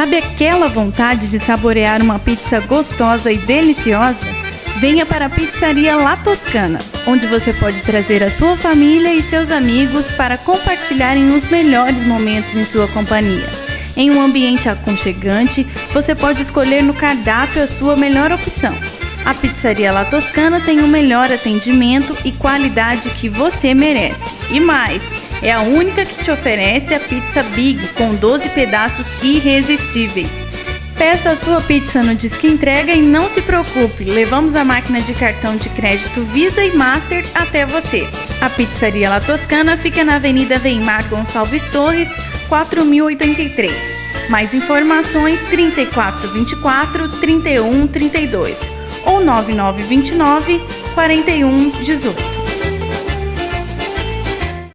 Sabe aquela vontade de saborear uma pizza gostosa e deliciosa? Venha para a Pizzaria La Toscana, onde você pode trazer a sua família e seus amigos para compartilharem os melhores momentos em sua companhia. Em um ambiente aconchegante, você pode escolher no cardápio a sua melhor opção. A Pizzaria La Toscana tem o melhor atendimento e qualidade que você merece. E mais, é a única que te oferece a pizza Big com 12 pedaços irresistíveis. Peça a sua pizza no Disque Entrega e não se preocupe, levamos a máquina de cartão de crédito Visa e Master até você. A Pizzaria La Toscana fica na Avenida Weimar Gonçalves Torres, 4083. Mais informações 3424 3132 ou 9929 4118.